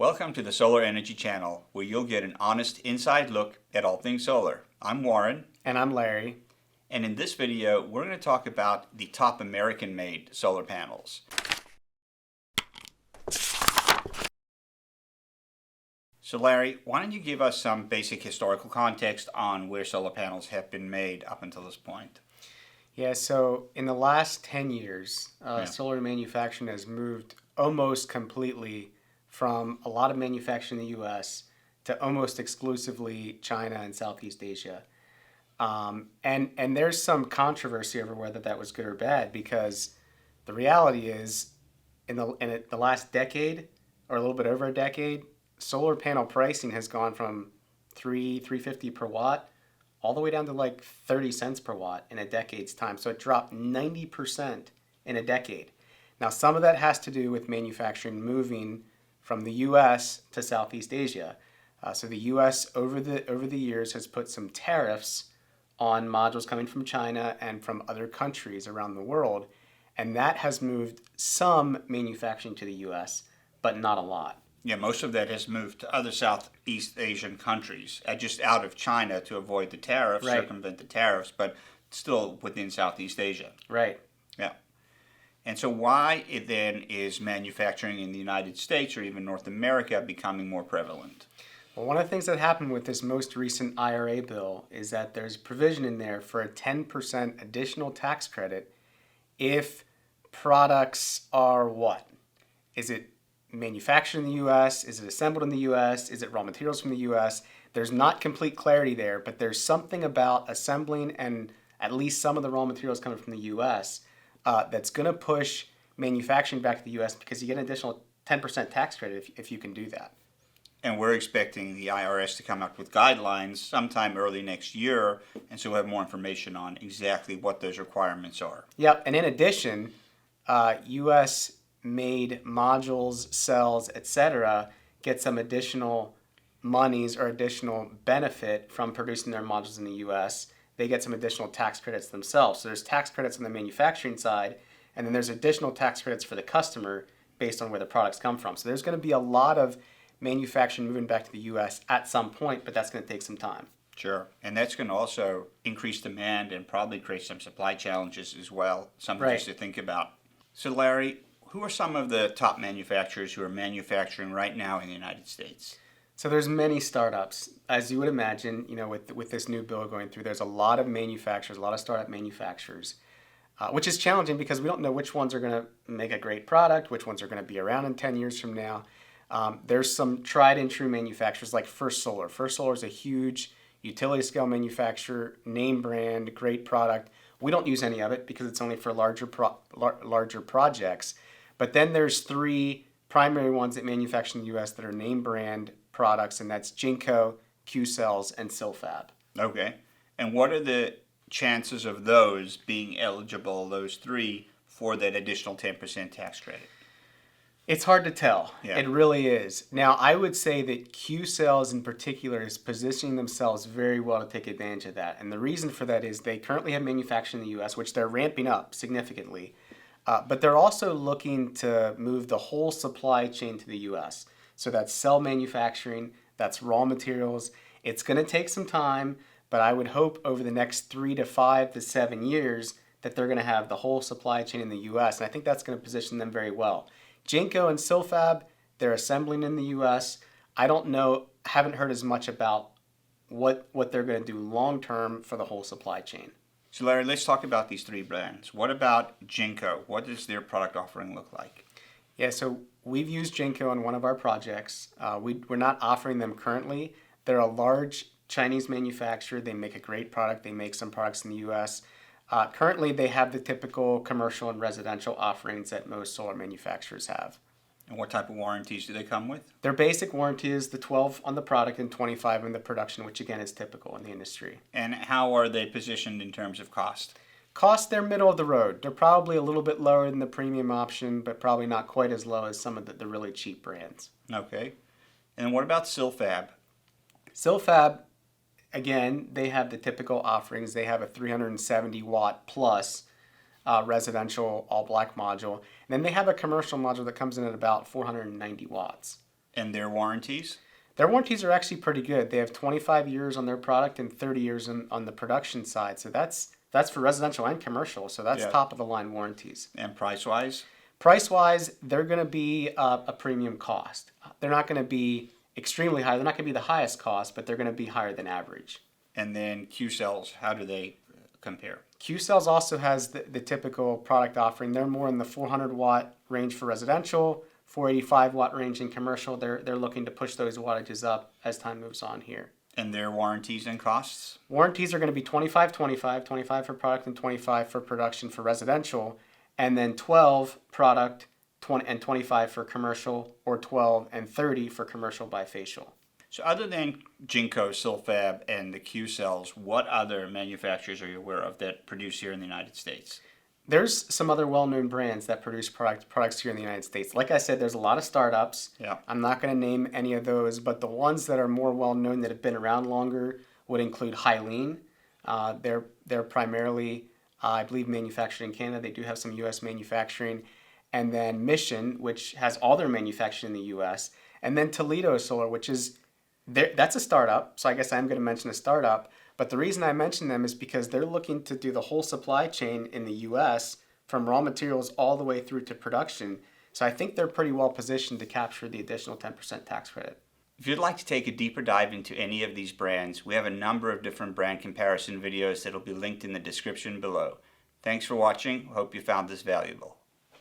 Welcome to the Solar Energy Channel, where you'll get an honest inside look at all things solar. I'm Warren. And I'm Larry. And in this video, we're going to talk about the top American-made solar panels. So Larry, why don't you give us some basic historical context on where solar panels have been made up until this point? Yeah, so in the last 10 years, solar manufacturing has moved almost completely from a lot of manufacturing in the U.S. to almost exclusively China and Southeast Asia. And there's some controversy over whether that was good or bad, because the reality is in the last decade, or a little bit over a decade, solar panel pricing has gone from $350 per watt all the way down to like 30 cents per watt in a decade's time. So it dropped 90% in a decade. Now, some of that has to do with manufacturing moving from the U.S. to Southeast Asia. So the U.S. over the years has put some tariffs on modules coming from China and from other countries around the world, and that has moved some manufacturing to the U.S., but not a lot. Yeah, most of that has moved to other Southeast Asian countries, just out of China to avoid the tariffs, Right. circumvent the tariffs, but still within Southeast Asia. Right. Yeah. And so why it then is manufacturing in the United States or even North America becoming more prevalent? Well, one of the things that happened with this most recent IRA bill is that there's provision in there for a 10% additional tax credit if products are what? Is it manufactured in the U.S.? Is it assembled in the U.S.? Is it raw materials from the U.S.? There's not complete clarity there, but there's something about assembling and at least some of the raw materials coming from the U.S. That's going to push manufacturing back to the U.S. because you get an additional 10% tax credit if you can do that. And we're expecting the IRS to come up with guidelines sometime early next year, and so we'll have more information on exactly what those requirements are. Yep, and in addition, U.S. made modules, cells, etc., get some additional monies or additional benefit from producing their modules in the U.S. They get some additional tax credits themselves. So there's tax credits on the manufacturing side, and then there's additional tax credits for the customer based on where the products come from. So there's going to be a lot of manufacturing moving back to the U.S. at some point, but that's going to take some time. Sure. And that's going to also increase demand and probably create some supply challenges as well, something Right. just to think about. So Larry, who are some of the top manufacturers who are manufacturing right now in the United States? So there's many startups. As you would imagine, with this new bill going through, there's a lot of manufacturers, a lot of startup manufacturers, which is challenging because we don't know which ones are going to make a great product, which ones are going to be around in 10 years from now. There's some tried and true manufacturers like First Solar. First Solar is a huge utility scale manufacturer, name brand, great product. We don't use any of it because it's only for larger projects. But then there's three primary ones that manufacture in the U.S. that are name brand products, and that's Jinko, Q-Cells, and Silfab. Okay. And what are the chances of those being eligible, those three, for that additional 10% tax credit? It's hard to tell. Yeah. It really is. Now, I would say that Q-Cells in particular is positioning themselves very well to take advantage of that. And the reason for that is they currently have manufacturing in the U.S., which they're ramping up significantly. But they're also looking to move the whole supply chain to the U.S. So that's cell manufacturing, that's raw materials. It's going to take some time, but I would hope over the next 3 to 5 to 7 years that they're going to have the whole supply chain in the U.S. And I think that's going to position them very well. Jinko and Silfab, they're assembling in the U.S. I don't know, haven't heard as much about what they're going to do long term for the whole supply chain. So Larry, let's talk about these three brands. What about Jinko? What does their product offering look like? Yeah, so we've used Jinko on one of our projects. We're not offering them currently. They're a large Chinese manufacturer. They make a great product. They make some products in the U.S. Currently, they have the typical commercial and residential offerings that most solar manufacturers have. And what type of warranties do they come with? Their basic warranty is the 12 on the product and 25 in the production, which again is typical in the industry. And how are they positioned in terms of cost? Cost, they're middle of the road. They're probably a little bit lower than the premium option, but probably not quite as low as some of the really cheap brands. Okay. And what about Silfab? Silfab, again, they have the typical offerings. They have a 370 watt plus residential all black module. And then they have a commercial module that comes in at about 490 watts. And their warranties? Their warranties are actually pretty good. They have 25 years on their product and 30 years on the production side. So that's for residential and commercial. So that's Yeah. top of the line warranties. And price-wise? Price wise, they're going to be a premium cost. They're not going to be extremely high. They're not going to be the highest cost, but they're going to be higher than average. And then Q-cells, how do they compare? Q-cells also has the typical product offering. They're more in the 400 watt range for residential, 485 watt range in commercial. They're looking to push those wattages up as time moves on here. And their warranties and costs? Warranties are going to be 25, 25, 25 for product and 25 for production for residential, and then 12 product 20 and 25 for commercial, or 12 and 30 for commercial bifacial. So other than Jinko, Silfab, and the Q-cells, what other manufacturers are you aware of that produce here in the United States? There's some other well-known brands that produce products here in the United States. Like I said, there's a lot of startups. Yeah. I'm not going to name any of those, but the ones that are more well-known that have been around longer would include Hyliin. They're primarily, I believe, manufactured in Canada. They do have some U.S. manufacturing. And then Mission, which has all their manufacturing in the U.S. And then Toledo Solar, which is, that's a startup. So I guess I'm going to mention a startup. But the reason I mention them is because they're looking to do the whole supply chain in the U.S. from raw materials all the way through to production. So I think they're pretty well positioned to capture the additional 10% tax credit. If you'd like to take a deeper dive into any of these brands, we have a number of different brand comparison videos that will be linked in the description below. Thanks for watching. Hope you found this valuable.